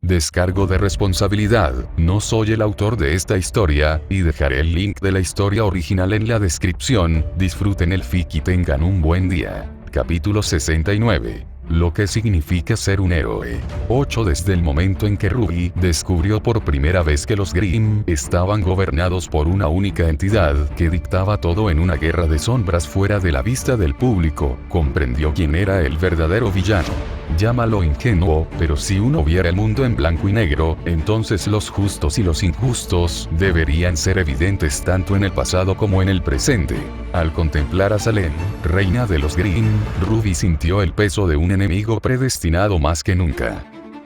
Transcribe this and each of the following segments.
Descargo de responsabilidad, no soy el autor de esta historia, y dejaré el link de la historia original en la descripción. Disfruten el fic y tengan un buen día. Capítulo 69. Lo que significa ser un héroe. 8. Desde el momento en que Ruby descubrió por primera vez que los Grimm estaban gobernados por una única entidad que dictaba todo en una guerra de sombras fuera de la vista del público, comprendió quién era el verdadero villano. Llámalo ingenuo, pero si uno viera el mundo en blanco y negro, entonces los justos y los injustos deberían ser evidentes tanto en el pasado como en el presente. Al contemplar a Salem, reina de los Grimm, Ruby sintió el peso de un enemigo predestinado más que nunca.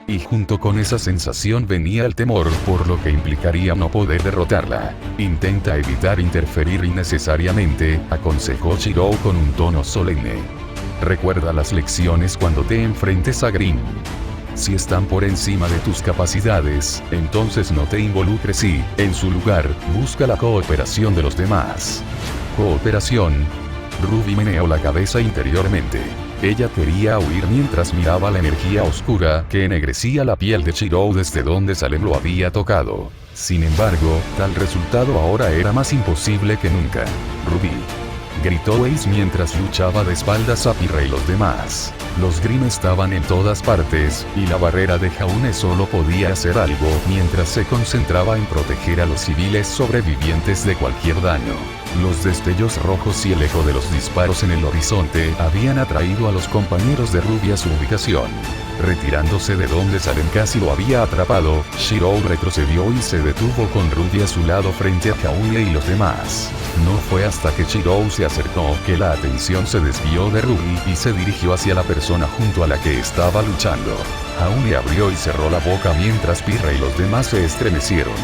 Y junto con esa sensación venía el temor por lo que implicaría no poder derrotarla. Intenta evitar interferir innecesariamente, aconsejó Shirou con un tono solemne. Recuerda las lecciones cuando te enfrentes a Grimm. Si están por encima de tus capacidades, entonces no te involucres y, en su lugar, busca la cooperación de los demás. Cooperación. Ruby meneó la cabeza interiormente. Ella quería huir mientras miraba la energía oscura que ennegrecía la piel de Shirou desde donde Salem lo había tocado. Sin embargo, tal resultado ahora era más imposible que nunca. Ruby, gritó Ace mientras luchaba de espaldas a Pirra y los demás. Los Grimm estaban en todas partes, y la barrera de Jaune solo podía hacer algo mientras se concentraba en proteger a los civiles sobrevivientes de cualquier daño. Los destellos rojos y el eco de los disparos en el horizonte habían atraído a los compañeros de Ruby a su ubicación. Retirándose de donde Salem casi lo había atrapado, Shirou retrocedió y se detuvo con Ruby a su lado frente a Jaune y los demás. No fue hasta que Shirou se acercó que la atención se desvió de Ruby y se dirigió hacia la persona junto a la que estaba luchando. Jaune abrió y cerró la boca mientras Pirra y los demás se estremecieron.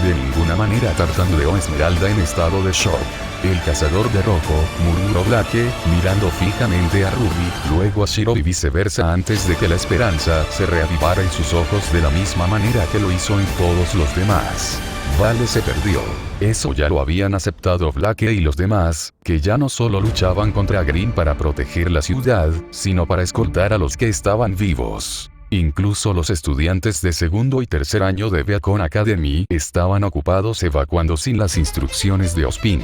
De ninguna manera, tartamudeó Esmeralda en estado de shock. El cazador de rojo, murmuró Blake, mirando fijamente a Ruby, luego a Shirou y viceversa antes de que la esperanza se reavivara en sus ojos de la misma manera que lo hizo en todos los demás. Vale se perdió. Eso ya lo habían aceptado Blake y los demás, que ya no solo luchaban contra Grimm para proteger la ciudad, sino para escoltar a los que estaban vivos. Incluso los estudiantes de segundo y tercer año de Beacon Academy estaban ocupados evacuando sin las instrucciones de Ozpin.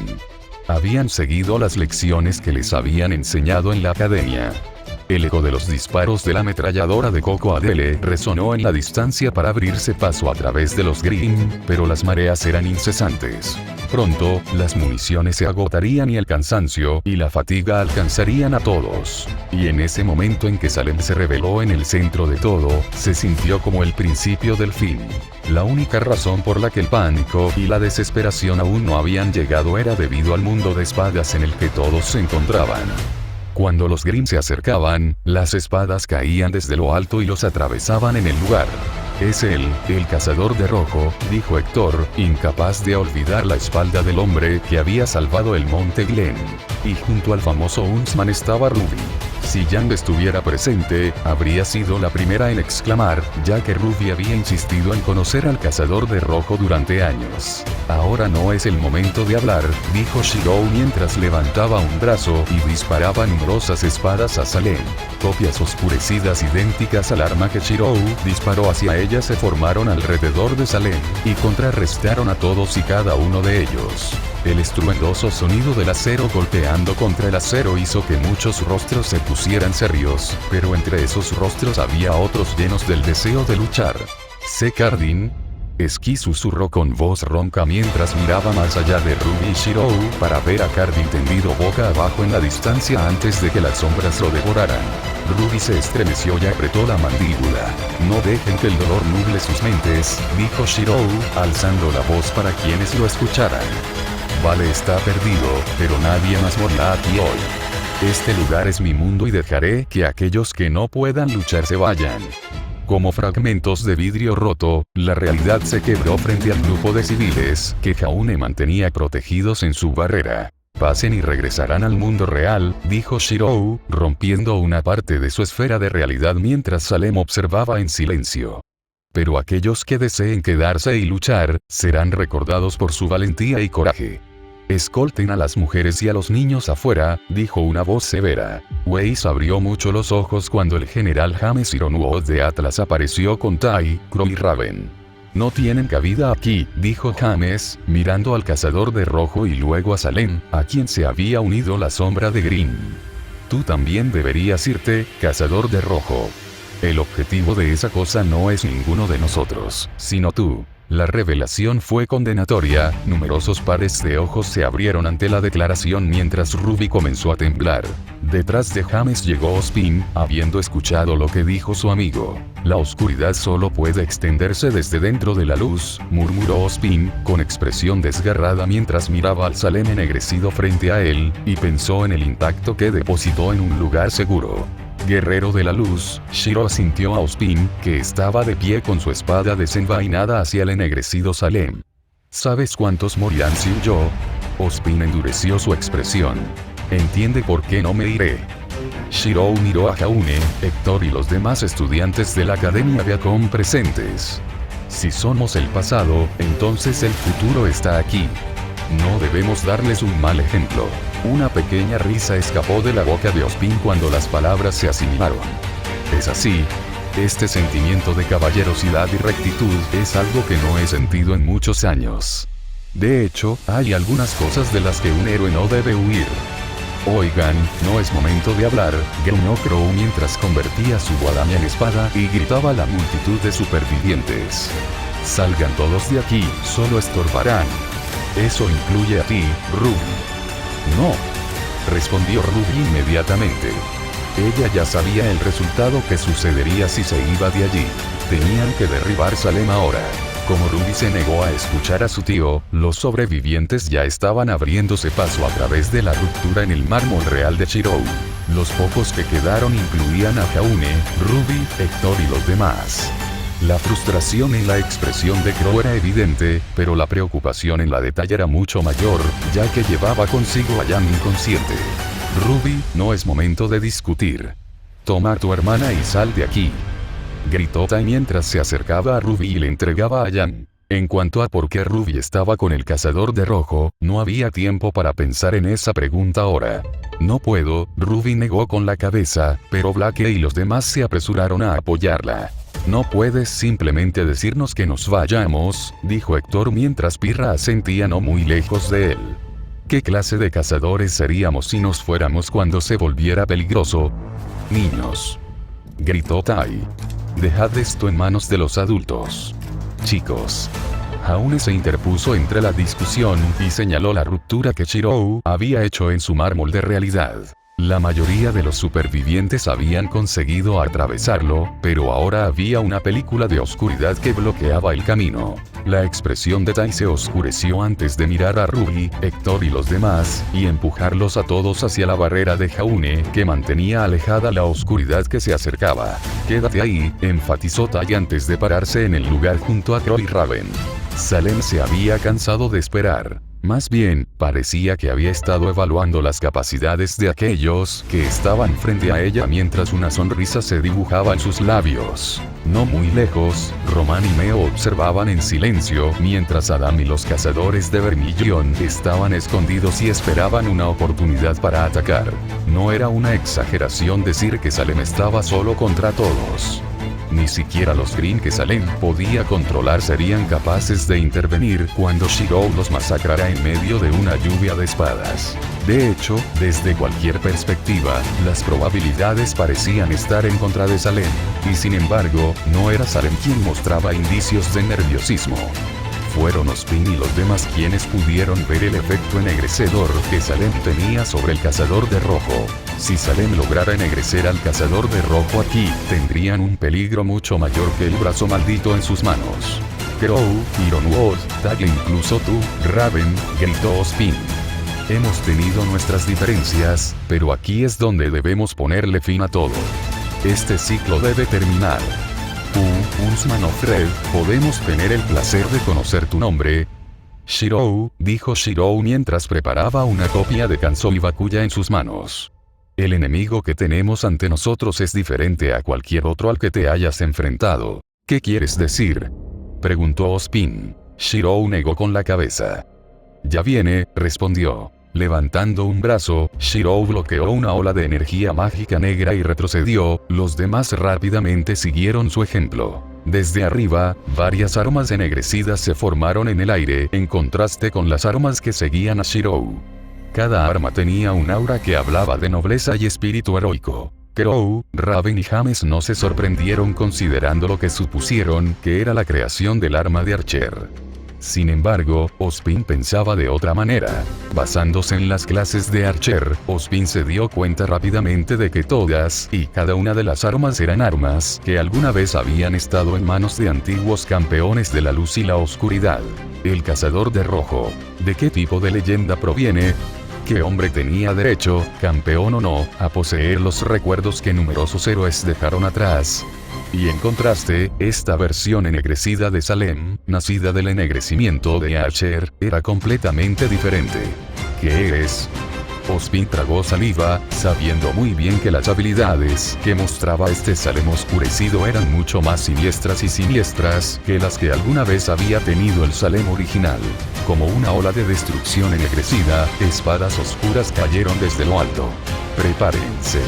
Habían seguido las lecciones que les habían enseñado en la academia. El eco de los disparos de la ametralladora de Coco Adele resonó en la distancia para abrirse paso a través de los Grimm, pero las mareas eran incesantes. Pronto, las municiones se agotarían y el cansancio y la fatiga alcanzarían a todos. Y en ese momento en que Salem se reveló en el centro de todo, se sintió como el principio del fin. La única razón por la que el pánico y la desesperación aún no habían llegado era debido al mundo de espadas en el que todos se encontraban. Cuando los Grimm se acercaban, las espadas caían desde lo alto y los atravesaban en el lugar. Es él, el cazador de rojo, dijo Héctor, incapaz de olvidar la espalda del hombre que había salvado el monte Glen. Y junto al famoso Huntsman estaba Ruby. Si Yang estuviera presente, habría sido la primera en exclamar, ya que Ruby había insistido en conocer al cazador de rojo durante años. Ahora no es el momento de hablar, dijo Shirou mientras levantaba un brazo y disparaba numerosas espadas a Salem. Copias oscurecidas idénticas al arma que Shirou disparó hacia ella se formaron alrededor de Salem, y contrarrestaron a todos y cada uno de ellos. El estruendoso sonido del acero golpeando contra el acero hizo que muchos rostros se pusieran serios, pero entre esos rostros había otros llenos del deseo de luchar. ¿Sé Cardin? Esqui susurró con voz ronca mientras miraba más allá de Ruby y Shirou para ver a Cardin tendido boca abajo en la distancia antes de que las sombras lo devoraran. Ruby se estremeció y apretó la mandíbula. No dejen que el dolor nuble sus mentes, dijo Shirou, alzando la voz para quienes lo escucharan. Vale está perdido, pero nadie más morirá aquí hoy. Este lugar es mi mundo y dejaré que aquellos que no puedan luchar se vayan. Como fragmentos de vidrio roto, la realidad se quebró frente al grupo de civiles que Jaune mantenía protegidos en su barrera. Pasen y regresarán al mundo real, dijo Shirou, rompiendo una parte de su esfera de realidad mientras Salem observaba en silencio. Pero aquellos que deseen quedarse y luchar, serán recordados por su valentía y coraje. Escolten a las mujeres y a los niños afuera, dijo una voz severa. Weiss abrió mucho los ojos cuando el general James Ironwood de Atlas apareció con Ty, Crow y Raven. No tienen cabida aquí, dijo James, mirando al cazador de rojo y luego a Salem, a quien se había unido la sombra de Green. Tú también deberías irte, cazador de rojo. El objetivo de esa cosa no es ninguno de nosotros, sino tú. La revelación fue condenatoria, numerosos pares de ojos se abrieron ante la declaración mientras Ruby comenzó a temblar. Detrás de James llegó Ozpin, habiendo escuchado lo que dijo su amigo. La oscuridad solo puede extenderse desde dentro de la luz, murmuró Ozpin, con expresión desgarrada mientras miraba al Salem ennegrecido frente a él, y pensó en el impacto que depositó en un lugar seguro. Guerrero de la luz, Shiro asintió a Ozpin, que estaba de pie con su espada desenvainada hacia el ennegrecido Salem. ¿Sabes cuántos morirán si huyó? Ozpin endureció su expresión. ¿Entiende por qué no me iré? Shiro miró a Jaune, Héctor y los demás estudiantes de la Academia Viacom presentes. Si somos el pasado, entonces el futuro está aquí. No debemos darles un mal ejemplo. Una pequeña risa escapó de la boca de Ozpin cuando las palabras se asimilaron. Es así. Este sentimiento de caballerosidad y rectitud es algo que no he sentido en muchos años. De hecho, hay algunas cosas de las que un héroe no debe huir. Oigan, no es momento de hablar, gruñó Crow mientras convertía su guadaña en espada y gritaba a la multitud de supervivientes. Salgan todos de aquí, solo estorbarán. Eso incluye a ti, Ruby. No, respondió Ruby inmediatamente. Ella ya sabía el resultado que sucedería si se iba de allí. Tenían que derribar Salem ahora. Como Ruby se negó a escuchar a su tío, los sobrevivientes ya estaban abriéndose paso a través de la ruptura en el mármol real de Shirou. Los pocos que quedaron incluían a Jaune, Ruby, Héctor y los demás. La frustración en la expresión de Crow era evidente, pero la preocupación en la detalle era mucho mayor, ya que llevaba consigo a Yang inconsciente. Ruby, no es momento de discutir. Toma a tu hermana y sal de aquí. Gritó Tai mientras se acercaba a Ruby y le entregaba a Yang. En cuanto a por qué Ruby estaba con el cazador de rojo, no había tiempo para pensar en esa pregunta ahora. No puedo, Ruby negó con la cabeza, pero Blake y los demás se apresuraron a apoyarla. No puedes simplemente decirnos que nos vayamos, dijo Héctor mientras Pirra asentía no muy lejos de él. ¿Qué clase de cazadores seríamos si nos fuéramos cuando se volviera peligroso? Niños, gritó Tai. Dejad esto en manos de los adultos. Chicos. Jaune se interpuso entre la discusión y señaló la ruptura que Shirou había hecho en su mármol de realidad. La mayoría de los supervivientes habían conseguido atravesarlo, pero ahora había una película de oscuridad que bloqueaba el camino. La expresión de Tai se oscureció antes de mirar a Ruby, Héctor y los demás, y empujarlos a todos hacia la barrera de Jaune, que mantenía alejada la oscuridad que se acercaba. Quédate ahí, enfatizó Tai antes de pararse en el lugar junto a Crow y Raven. Salem se había cansado de esperar. Más bien, parecía que había estado evaluando las capacidades de aquellos que estaban frente a ella mientras una sonrisa se dibujaba en sus labios. No muy lejos, Román y Meo observaban en silencio mientras Adam y los cazadores de Vermilion estaban escondidos y esperaban una oportunidad para atacar. No era una exageración decir que Salem estaba solo contra todos. Ni siquiera los Green que Salem podía controlar serían capaces de intervenir cuando Shirou los masacrara en medio de una lluvia de espadas. De hecho, desde cualquier perspectiva, las probabilidades parecían estar en contra de Salem, y sin embargo, no era Salem quien mostraba indicios de nerviosismo. Fueron Ozpin y los demás quienes pudieron ver el efecto ennegrecedor que Salem tenía sobre el cazador de rojo. Si Salem lograra ennegrecer al cazador de rojo aquí, tendrían un peligro mucho mayor que el brazo maldito en sus manos. Crow, Ironwood, Tai e incluso tú, Raven, gritó Ozpin. Hemos tenido nuestras diferencias, pero aquí es donde debemos ponerle fin a todo. Este ciclo debe terminar. Huntsman of Red, ¿podemos tener el placer de conocer tu nombre? Shirou, dijo Shirou mientras preparaba una copia de Kansoi Bakuya en sus manos. El enemigo que tenemos ante nosotros es diferente a cualquier otro al que te hayas enfrentado. ¿Qué quieres decir? Preguntó Ozpin. Shirou negó con la cabeza. Ya viene, respondió. Levantando un brazo, Shirou bloqueó una ola de energía mágica negra y retrocedió, los demás rápidamente siguieron su ejemplo. Desde arriba, varias armas ennegrecidas se formaron en el aire, en contraste con las armas que seguían a Shirou. Cada arma tenía un aura que hablaba de nobleza y espíritu heroico. Crow, Raven y James no se sorprendieron considerando lo que supusieron que era la creación del arma de Archer. Sin embargo, Ozpin pensaba de otra manera. Basándose en las clases de Archer, Ozpin se dio cuenta rápidamente de que todas y cada una de las armas eran armas que alguna vez habían estado en manos de antiguos campeones de la luz y la oscuridad. El cazador de rojo. ¿De qué tipo de leyenda proviene? ¿Qué hombre tenía derecho, campeón o no, a poseer los recuerdos que numerosos héroes dejaron atrás? Y en contraste, esta versión ennegrecida de Salem, nacida del ennegrecimiento de Archer, era completamente diferente. ¿Qué es? Ozpin tragó saliva, sabiendo muy bien que las habilidades que mostraba este Salem oscurecido eran mucho más siniestras que las que alguna vez había tenido el Salem original. Como una ola de destrucción ennegrecida, espadas oscuras cayeron desde lo alto. ¡Prepárense!,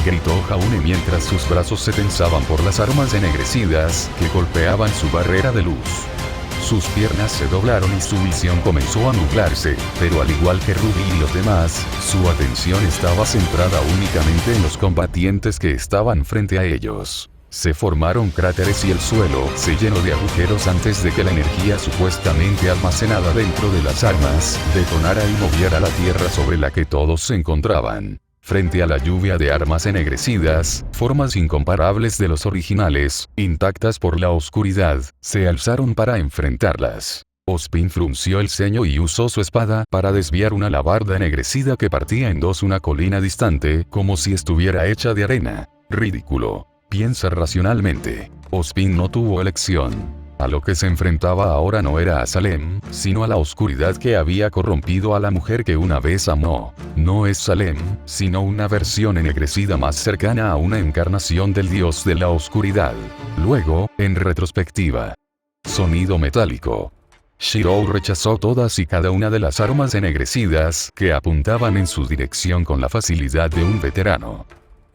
gritó Jaune mientras sus brazos se tensaban por las armas ennegrecidas que golpeaban su barrera de luz. Sus piernas se doblaron y su visión comenzó a nublarse, pero al igual que Ruby y los demás, su atención estaba centrada únicamente en los combatientes que estaban frente a ellos. Se formaron cráteres y el suelo se llenó de agujeros antes de que la energía supuestamente almacenada dentro de las armas detonara y moviera la tierra sobre la que todos se encontraban. Frente a la lluvia de armas ennegrecidas, formas incomparables de los originales, intactas por la oscuridad, se alzaron para enfrentarlas. Ozpin frunció el ceño y usó su espada para desviar una alabarda ennegrecida que partía en dos una colina distante, como si estuviera hecha de arena. Ridículo. Piensa racionalmente. Ozpin no tuvo elección. A lo que se enfrentaba ahora no era a Salem, sino a la oscuridad que había corrompido a la mujer que una vez amó. No es Salem, sino una versión ennegrecida más cercana a una encarnación del dios de la oscuridad. Luego, en retrospectiva. Sonido metálico. Shirou rechazó todas y cada una de las armas ennegrecidas que apuntaban en su dirección con la facilidad de un veterano.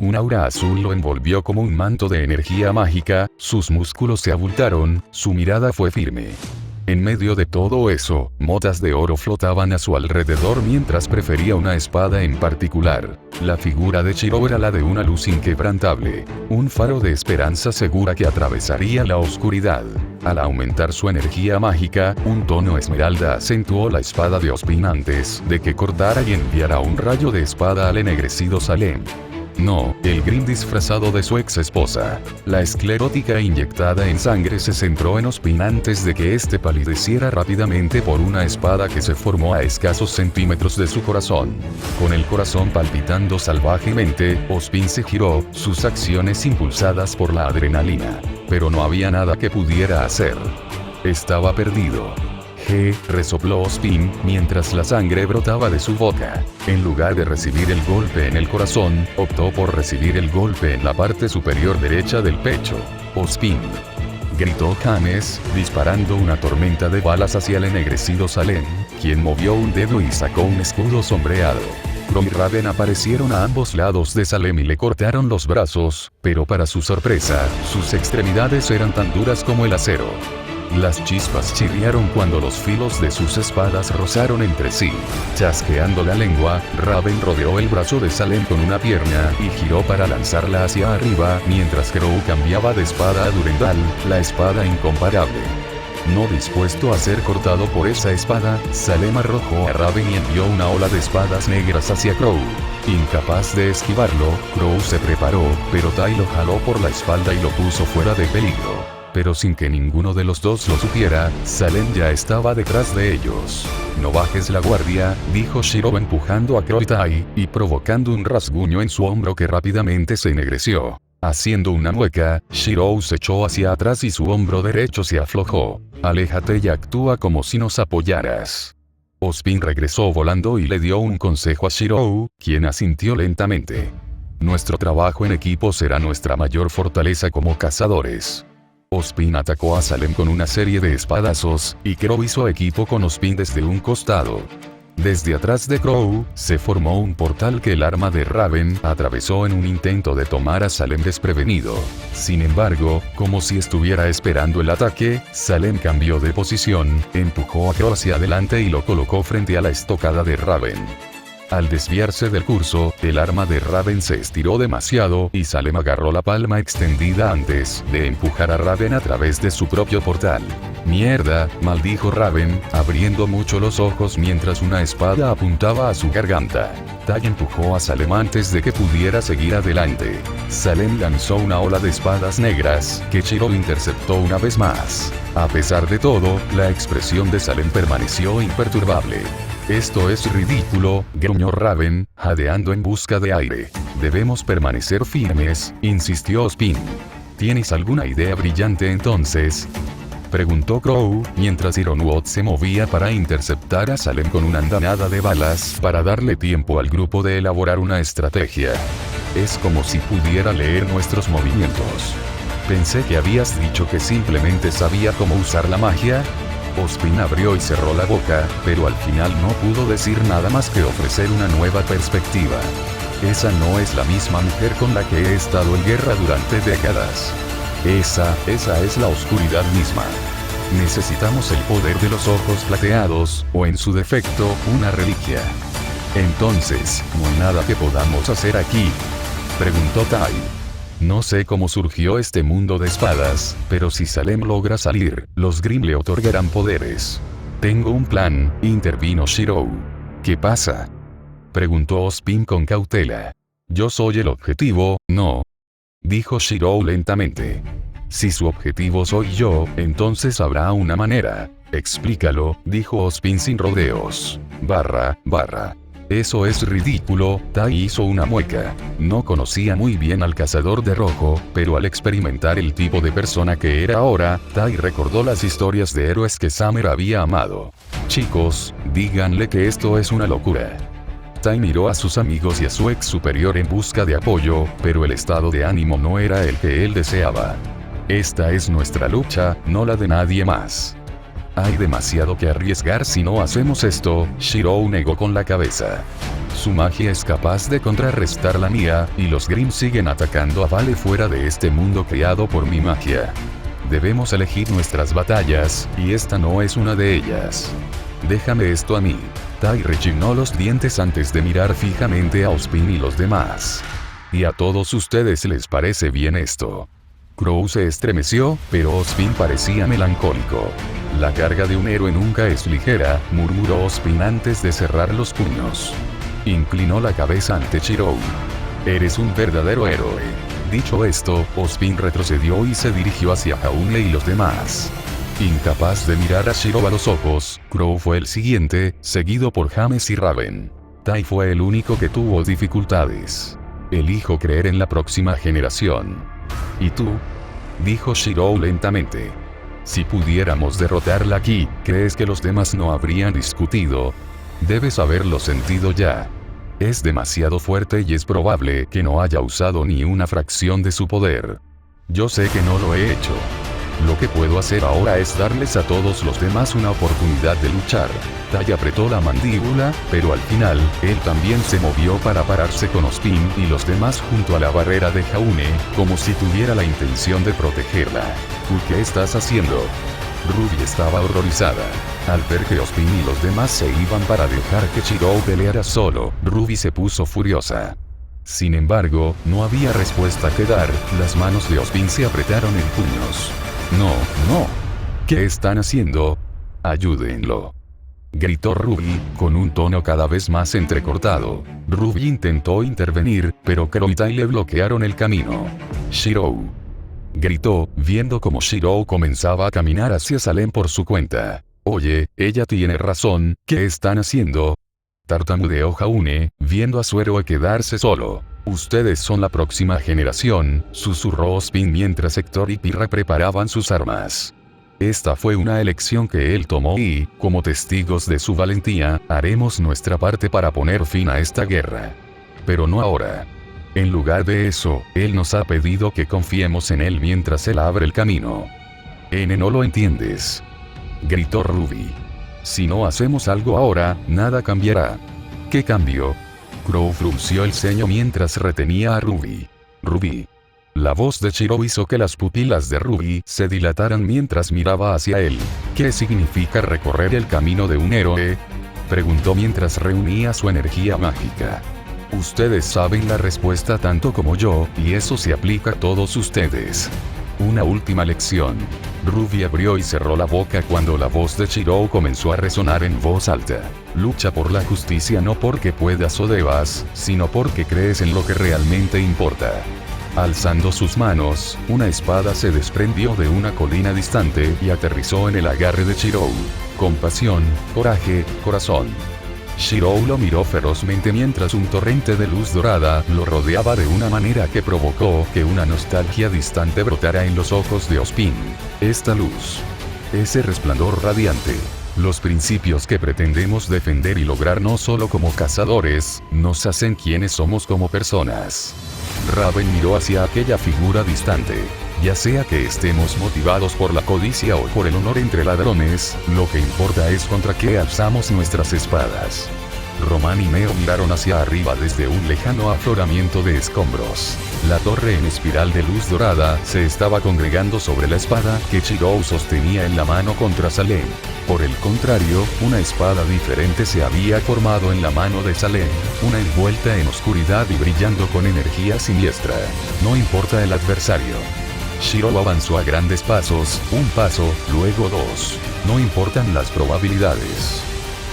Un aura azul lo envolvió como un manto de energía mágica, sus músculos se abultaron, su mirada fue firme. En medio de todo eso, motas de oro flotaban a su alrededor mientras prefería una espada en particular. La figura de Shirou era la de una luz inquebrantable, un faro de esperanza segura que atravesaría la oscuridad. Al aumentar su energía mágica, un tono esmeralda acentuó la espada de Ozpin antes de que cortara y enviara un rayo de espada al ennegrecido Salem. No, el Grim disfrazado de su ex esposa. La esclerótica inyectada en sangre se centró en Ozpin antes de que este palideciera rápidamente por una espada que se formó a escasos centímetros de su corazón. Con el corazón palpitando salvajemente, Ozpin se giró, sus acciones impulsadas por la adrenalina. Pero no había nada que pudiera hacer. Estaba perdido. Resopló Ozpin, mientras la sangre brotaba de su boca. En lugar de recibir el golpe en el corazón, optó por recibir el golpe en la parte superior derecha del pecho. ¡Ozpin!, gritó James, disparando una tormenta de balas hacia el ennegrecido Salem, quien movió un dedo y sacó un escudo sombreado. Crow y Raven aparecieron a ambos lados de Salem y le cortaron los brazos, pero para su sorpresa, sus extremidades eran tan duras como el acero. Las chispas chirriaron cuando los filos de sus espadas rozaron entre sí. Chasqueando la lengua, Raven rodeó el brazo de Salem con una pierna y giró para lanzarla hacia arriba, mientras Crow cambiaba de espada a Durendal, la espada incomparable. No dispuesto a ser cortado por esa espada, Salem arrojó a Raven y envió una ola de espadas negras hacia Crow. Incapaz de esquivarlo, Crow se preparó, pero Tai lo jaló por la espalda y lo puso fuera de peligro. Pero sin que ninguno de los dos lo supiera, Salem ya estaba detrás de ellos. «No bajes la guardia», dijo Shirou empujando a Crow y Tai, y provocando un rasguño en su hombro que rápidamente se ennegreció. Haciendo una mueca, Shirou se echó hacia atrás y su hombro derecho se aflojó. «Aléjate y actúa como si nos apoyaras». Ozpin regresó volando y le dio un consejo a Shirou, quien asintió lentamente. «Nuestro trabajo en equipo será nuestra mayor fortaleza como cazadores». Ozpin atacó a Salem con una serie de espadazos, y Crow hizo equipo con Ozpin desde un costado. Desde atrás de Crow, se formó un portal que el arma de Raven atravesó en un intento de tomar a Salem desprevenido. Sin embargo, como si estuviera esperando el ataque, Salem cambió de posición, empujó a Crow hacia adelante y lo colocó frente a la estocada de Raven. Al desviarse del curso, el arma de Raven se estiró demasiado y Salem agarró la palma extendida antes de empujar a Raven a través de su propio portal. «Mierda», maldijo Raven, abriendo mucho los ojos mientras una espada apuntaba a su garganta. Tai empujó a Salem antes de que pudiera seguir adelante. Salem lanzó una ola de espadas negras, que Shiro interceptó una vez más. A pesar de todo, la expresión de Salem permaneció imperturbable. «Esto es ridículo», gruñó Raven, jadeando en busca de aire. «Debemos permanecer firmes», insistió Ozpin. «¿Tienes alguna idea brillante entonces?», preguntó Crow, mientras Ironwood se movía para interceptar a Salem con una andanada de balas para darle tiempo al grupo de elaborar una estrategia. «Es como si pudiera leer nuestros movimientos. Pensé que habías dicho que simplemente sabía cómo usar la magia». Ozpin abrió y cerró la boca, pero al final no pudo decir nada más que ofrecer una nueva perspectiva. «Esa no es la misma mujer con la que he estado en guerra durante décadas. Esa es la oscuridad misma. Necesitamos el poder de los ojos plateados, o en su defecto, una reliquia». «Entonces, ¿no hay nada que podamos hacer aquí?», preguntó Tai. «No sé cómo surgió este mundo de espadas, pero si Salem logra salir, los Grimm le otorgarán poderes». «Tengo un plan», intervino Shiro. «¿Qué pasa?», preguntó Ozpin con cautela. «Yo soy el objetivo, ¿no?», dijo Shiro lentamente. «Si su objetivo soy yo, entonces habrá una manera». «Explícalo», dijo Ozpin sin rodeos. «Eso es ridículo», Tai hizo una mueca. No conocía muy bien al cazador de rojo, pero al experimentar el tipo de persona que era ahora, Tai recordó las historias de héroes que Summer había amado. «Chicos, díganle que esto es una locura». Tai miró a sus amigos y a su ex superior en busca de apoyo, pero el estado de ánimo no era el que él deseaba. «Esta es nuestra lucha, no la de nadie más. Hay demasiado que arriesgar si no hacemos esto», Shiro negó con la cabeza. «Su magia es capaz de contrarrestar la mía, y los Grimm siguen atacando a Vale fuera de este mundo creado por mi magia. Debemos elegir nuestras batallas, y esta no es una de ellas. Déjame esto a mí». Tai rechinó los dientes antes de mirar fijamente a Ozpin y los demás. «¿Y a todos ustedes les parece bien esto?». Crow se estremeció, pero Ozpin parecía melancólico. «La carga de un héroe nunca es ligera», murmuró Ozpin antes de cerrar los puños. Inclinó la cabeza ante Shiro. «Eres un verdadero héroe». Dicho esto, Ozpin retrocedió y se dirigió hacia Jaune y los demás. Incapaz de mirar a Shiro a los ojos, Crow fue el siguiente, seguido por James y Raven. Tai fue el único que tuvo dificultades. «Elijo creer en la próxima generación». «¿Y tú?», dijo Shiro lentamente. «Si pudiéramos derrotarla aquí, ¿crees que los demás no habrían discutido? Debes haberlo sentido ya. Es demasiado fuerte y es probable que no haya usado ni una fracción de su poder. Yo sé que no lo he hecho. Lo que puedo hacer ahora es darles a todos los demás una oportunidad de luchar». Tai apretó la mandíbula, pero al final, él también se movió para pararse con Ozpin y los demás junto a la barrera de Jaune, como si tuviera la intención de protegerla. «¿Qué estás haciendo?». Ruby estaba horrorizada. Al ver que Ozpin y los demás se iban para dejar que Shiro peleara solo, Ruby se puso furiosa. Sin embargo, no había respuesta que dar, las manos de Ozpin se apretaron en puños. «No. ¿Qué están haciendo? Ayúdenlo», gritó Ruby, con un tono cada vez más entrecortado. Ruby intentó intervenir, pero Crow y Tai le bloquearon el camino. «Shiro», gritó, viendo como Shiro comenzaba a caminar hacia Salem por su cuenta. «Oye, ella tiene razón, ¿qué están haciendo?», tartamudeó Jaune, viendo a su héroe quedarse solo. «Ustedes son la próxima generación», susurró Ozpin mientras Hector y Pirra preparaban sus armas. Esta fue una elección que él tomó y, como testigos de su valentía, haremos nuestra parte para poner fin a esta guerra. Pero no ahora. En lugar de eso, él nos ha pedido que confiemos en él mientras él abre el camino. ¿No lo entiendes?, gritó Ruby. Si no hacemos algo ahora, nada cambiará. ¿Qué cambio? Crow frunció el ceño mientras retenía a Ruby. Ruby. La voz de Shiro hizo que las pupilas de Ruby se dilataran mientras miraba hacia él. ¿Qué significa recorrer el camino de un héroe?, preguntó mientras reunía su energía mágica. Ustedes saben la respuesta tanto como yo, y eso se aplica a todos ustedes. Una última lección. Ruby abrió y cerró la boca cuando la voz de Shiro comenzó a resonar en voz alta. Lucha por la justicia no porque puedas o debas, sino porque crees en lo que realmente importa. Alzando sus manos, una espada se desprendió de una colina distante y aterrizó en el agarre de Shiro. Compasión, coraje, corazón. Shiro lo miró ferozmente mientras un torrente de luz dorada lo rodeaba de una manera que provocó que una nostalgia distante brotara en los ojos de Ozpin. Esta luz. Ese resplandor radiante. Los principios que pretendemos defender y lograr no solo como cazadores, nos hacen quienes somos como personas. Raven miró hacia aquella figura distante. Ya sea que estemos motivados por la codicia o por el honor entre ladrones, lo que importa es contra qué alzamos nuestras espadas. Román y Neo miraron hacia arriba desde un lejano afloramiento de escombros. La torre en espiral de luz dorada se estaba congregando sobre la espada que Shiro sostenía en la mano contra Salem. Por el contrario, una espada diferente se había formado en la mano de Salem, una envuelta en oscuridad y brillando con energía siniestra. No importa el adversario. Shiro avanzó a grandes pasos, un paso, luego dos. No importan las probabilidades.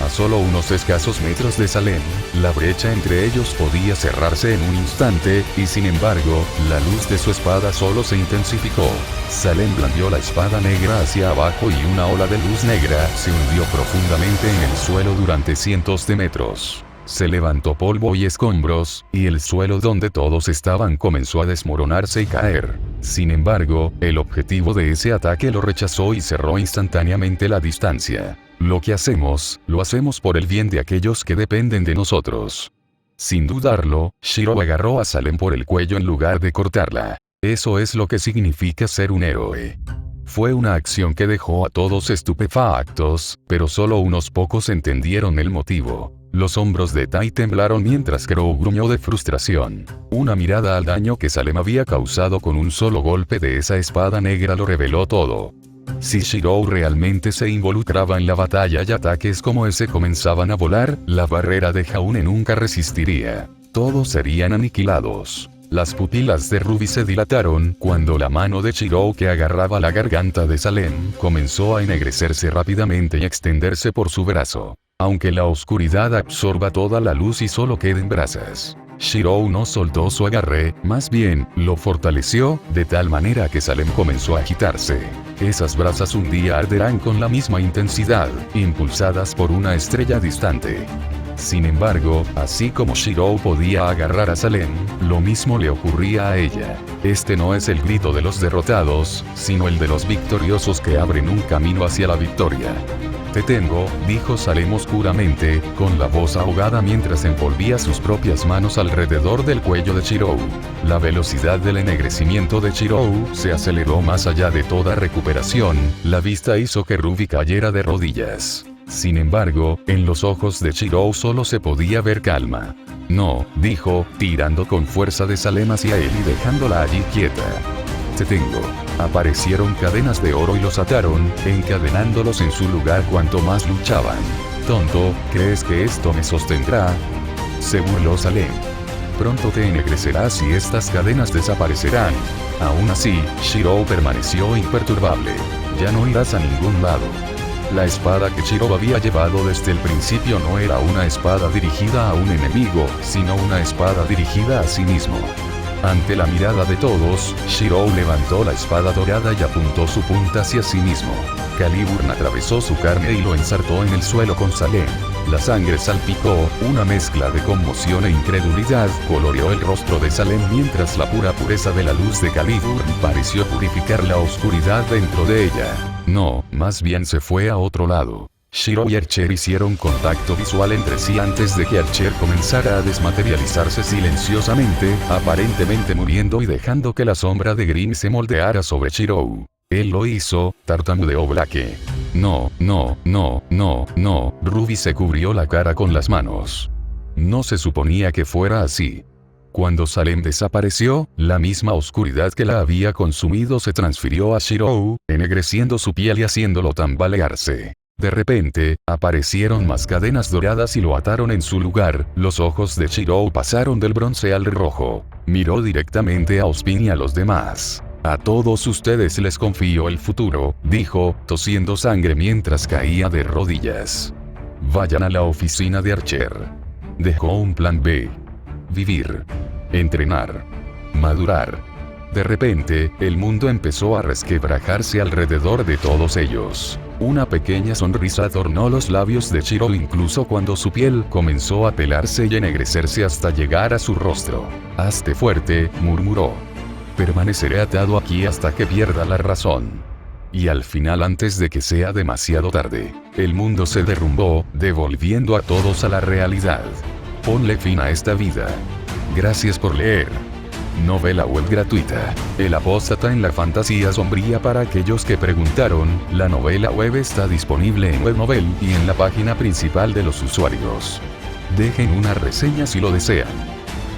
A solo unos escasos metros de Salem, la brecha entre ellos podía cerrarse en un instante, y sin embargo, la luz de su espada solo se intensificó. Salem blandió la espada negra hacia abajo y una ola de luz negra se hundió profundamente en el suelo durante cientos de metros. Se levantó polvo y escombros, y el suelo donde todos estaban comenzó a desmoronarse y caer. Sin embargo, el objetivo de ese ataque lo rechazó y cerró instantáneamente la distancia. Lo que hacemos, lo hacemos por el bien de aquellos que dependen de nosotros. Sin dudarlo, Shiro agarró a Salem por el cuello en lugar de cortarla. Eso es lo que significa ser un héroe. Fue una acción que dejó a todos estupefactos, pero solo unos pocos entendieron el motivo. Los hombros de Tai temblaron mientras Crow gruñó de frustración. Una mirada al daño que Salem había causado con un solo golpe de esa espada negra lo reveló todo. Si Shiro realmente se involucraba en la batalla y ataques como ese comenzaban a volar, la barrera de Jaune nunca resistiría. Todos serían aniquilados. Las pupilas de Ruby se dilataron cuando la mano de Shiro que agarraba la garganta de Salem comenzó a ennegrecerse rápidamente y extenderse por su brazo. Aunque la oscuridad absorba toda la luz y solo queden brasas. Shiro no soltó su agarre, más bien, lo fortaleció, de tal manera que Salem comenzó a agitarse. Esas brasas un día arderán con la misma intensidad, impulsadas por una estrella distante. Sin embargo, así como Shiro podía agarrar a Salem, lo mismo le ocurría a ella. Este no es el grito de los derrotados, sino el de los victoriosos que abren un camino hacia la victoria. Te tengo, dijo Salem oscuramente, con la voz ahogada mientras envolvía sus propias manos alrededor del cuello de Shiro. La velocidad del ennegrecimiento de Shiro se aceleró más allá de toda recuperación, la vista hizo que Ruby cayera de rodillas. Sin embargo, en los ojos de Shiro solo se podía ver calma. No, dijo, tirando con fuerza de Salem hacia él y dejándola allí quieta. Te tengo. Aparecieron cadenas de oro y los ataron, encadenándolos en su lugar cuanto más luchaban. Tonto, ¿crees que esto me sostendrá? Se burló Salem. Pronto te ennegrecerás y estas cadenas desaparecerán. Aún así, Shiro permaneció imperturbable. Ya no irás a ningún lado. La espada que Shiro había llevado desde el principio no era una espada dirigida a un enemigo, sino una espada dirigida a sí mismo. Ante la mirada de todos, Shiro levantó la espada dorada y apuntó su punta hacia sí mismo. Caliburn atravesó su carne y lo ensartó en el suelo con Salem. La sangre salpicó, una mezcla de conmoción e incredulidad coloreó el rostro de Salem mientras la pura pureza de la luz de Caliburn pareció purificar la oscuridad dentro de ella. No, más bien se fue a otro lado. Shiro y Archer hicieron contacto visual entre sí antes de que Archer comenzara a desmaterializarse silenciosamente, aparentemente muriendo y dejando que la sombra de Grimm se moldeara sobre Shiro. Él lo hizo, tartamudeó Blake. No, no, no, no, no. Ruby se cubrió la cara con las manos. No se suponía que fuera así. Cuando Salem desapareció, la misma oscuridad que la había consumido se transfirió a Shirou, ennegreciendo su piel y haciéndolo tambalearse. De repente, aparecieron más cadenas doradas y lo ataron en su lugar. Los ojos de Shirou pasaron del bronce al rojo. Miró directamente a Ozpin y a los demás. A todos ustedes les confío el futuro, dijo, tosiendo sangre mientras caía de rodillas. Vayan a la oficina de Archer. Dejó un plan B. Vivir. Entrenar. Madurar. De repente, el mundo empezó a resquebrajarse alrededor de todos ellos. Una pequeña sonrisa adornó los labios de Shirou incluso cuando su piel comenzó a pelarse y ennegrecerse hasta llegar a su rostro. Hazte fuerte, murmuró. Permaneceré atado aquí hasta que pierda la razón. Y al final, antes de que sea demasiado tarde, el mundo se derrumbó, devolviendo a todos a la realidad. Ponle fin a esta vida. Gracias por leer. Novela web gratuita. El apóstata en la fantasía sombría. Para aquellos que preguntaron, la novela web está disponible en Webnovel y en la página principal de los usuarios. Dejen una reseña si lo desean.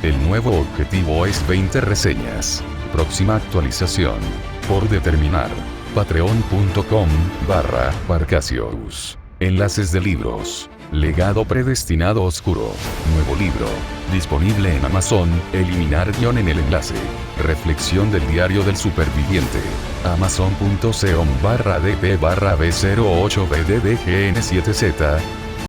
El nuevo objetivo es 20 reseñas. Próxima actualización. Por determinar. Patreon.com/Parcasius. Enlaces de libros. Legado predestinado oscuro. Nuevo libro. Disponible en Amazon. Eliminar guión en el enlace. Reflexión del diario del superviviente. Amazon.com/dp/b08bddgn7z.